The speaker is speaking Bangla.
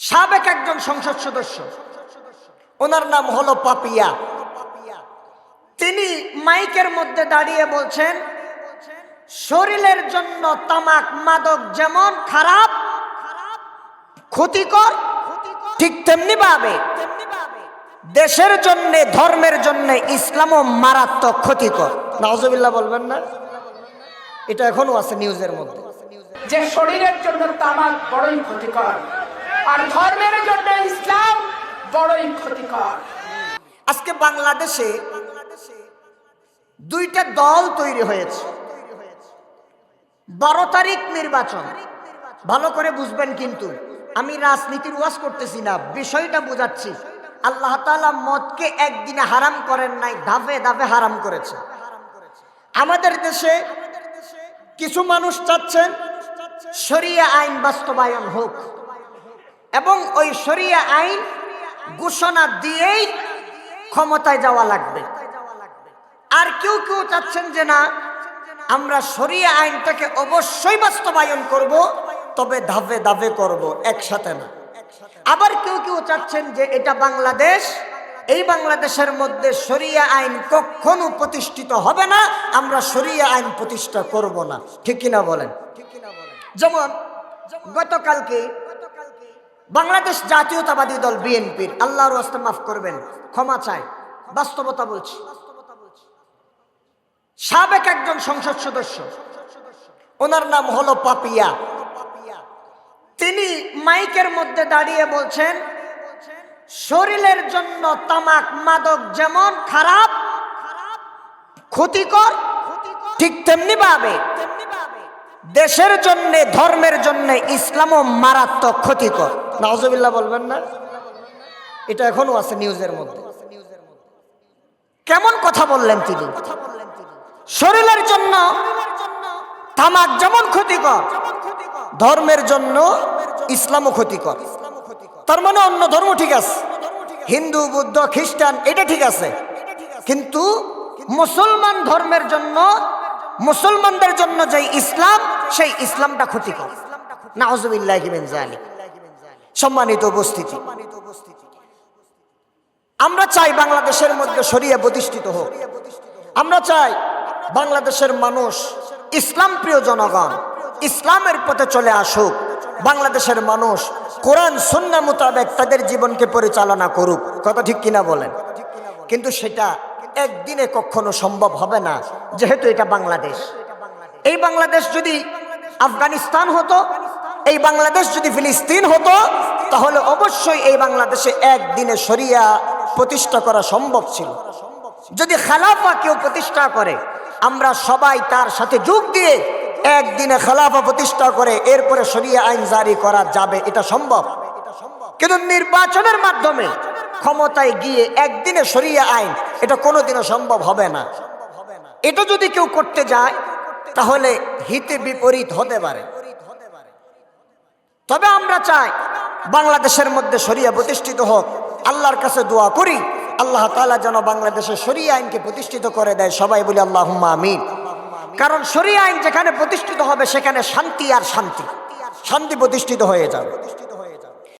সাবেক একজন সংসদ সদস্য, ওনার নাম হলো পাপিয়া। তিনি মাইকের মধ্যে দাঁড়িয়ে বলছেন, শরীরের জন্য তামাক মাদক যেমন খারাপ ক্ষতিকর, ঠিক তেমনি ভাবে দেশের জন্য ধর্মের জন্য ইসলামও মারাত্মক ক্ষতিকর। নাউজুবিল্লাহ বলবেন না? এটা এখনো আছে নিউজের মধ্যে, যে শরীরের জন্য তামাক বড়ই ক্ষতিকর আর ধর্মের জন্য ইসলাম বড়ই ক্ষতিকর। আজকে বাংলাদেশে দুইটা দল তৈরি হয়েছে। 12 তারিখ নির্বাচন, ভালো করে বুঝবেন, কিন্তু আমি রাজনীতির ওয়াজ করতেছি না, বিষয়টা বোঝাচ্ছি। আল্লাহ তাআলা মদকে একদিনে হারাম করেন নাই, ধাপে ধাপে হারাম করেছে। আমাদের দেশে কিছু মানুষ চাচ্ছেন শরিয়া আইন বাস্তবায়ন হোক এবং ওই শরিয়া আইন ঘোষণা দিয়েই ক্ষমতায় যাওয়া লাগবে। আর কেউ কেউ চাচ্ছেন যে না, আমরা শরিয়া আইনটাকে অবশ্যই বাস্তবায়ন করব, তবে ধাপে ধাপে করব, একসাথে না। আবার কেউ কেউ চাচ্ছেন যে এটা বাংলাদেশ, এই বাংলাদেশের মধ্যে শরিয়া আইন কখনো প্রতিষ্ঠিত হবে না, আমরা শরিয়া আইন প্রতিষ্ঠা করব না। ঠিক কিনা বলেন? যেমন গতকালকে বাংলাদেশ জাতীয়তাবাদী দল বিএনপির, আল্লাহর রাস্তে মাফ করবেন, ক্ষমা চাই, বাস্তবতা বলছি, সাবেক একজন সংসদ সদস্য, ওনার নাম হলো পাপিয়া। তিনি মাইকের মধ্যে দাঁড়িয়ে বলছেন, শরীরের জন্য তামাক মাদক যেমন খারাপ ক্ষতিকর, ঠিক তেমনি ভাবে দেশের জন্য ধর্মের জন্য ইসলামও মারাত্মক ক্ষতিকর। নাউজুবিল্লাহ বলবেন না? এটা এখনো আছে নিউজের মধ্যে। কেমন কথা বললেন তিনি? শরীরের জন্য তামাক যেমন ক্ষতিকর, ধর্মের জন্য ইসলামও ক্ষতিকর। তার মানে অন্য ধর্ম ঠিক আছে, হিন্দু বৌদ্ধ খ্রিস্টান এটা ঠিক আছে, কিন্তু মুসলমান ধর্মের জন্য, মুসলমানদের জন্য যে ইসলাম, সেই ইসলামটা ক্ষতিকর। নাউজুবিল্লাহি মিন যালিক। সম্মানিত উপস্থিতি, আমরা চাই বাংলাদেশের মধ্যে শরিয়া প্রতিষ্ঠিত হোক। আমরা চাই বাংলাদেশের মানুষ, ইসলাম প্রিয় জনগণ ইসলামের পথে চলে আসুক। বাংলাদেশের মানুষ কোরআন সুন্নাহ মোতাবেক তাদের জীবনকে পরিচালনা করুক। কথা ঠিক কিনা বলেন? কিন্তু সেটা একদিনে কখনো সম্ভব হবে না, যেহেতু এটা বাংলাদেশ। এই বাংলাদেশ যদি আফগানিস্তান হতো, এই বাংলাদেশ যদি ফিলিস্তিন হতো, তাহলে অবশ্যই এই বাংলাদেশে একদিনে শরিয়া প্রতিষ্ঠা করা সম্ভব ছিল। যদি খেলাফা কেউ প্রতিষ্ঠা করে, আমরা সবাই তার সাথে যোগ দিয়ে একদিনে খেলাফা প্রতিষ্ঠা করে এরপরে শরিয়া আইন জারি করা যাবে, এটা সম্ভব। কিন্তু নির্বাচনের মাধ্যমে ক্ষমতায় গিয়ে একদিনে শরিয়া আইন, এটা কোনোদিনও সম্ভব হবে না। এটা যদি কেউ করতে যায় তাহলে হিতে বিপরীত হতে পারে। তবে আমরা চাই বাংলাদেশের মধ্যে শরিয়া প্রতিষ্ঠিত হোক। আল্লাহর কাছে দোয়া করি আল্লাহ তাআলা যেন বাংলাদেশের শরিয়া আইনকে প্রতিষ্ঠিত করে দেয়। সবাই বলি আল্লাহুম্মা আমিন। কারণ শরিয়া আইন যেখানে প্রতিষ্ঠিত হবে সেখানে শান্তি আর শান্তি প্রতিষ্ঠিত হয়ে যাবে।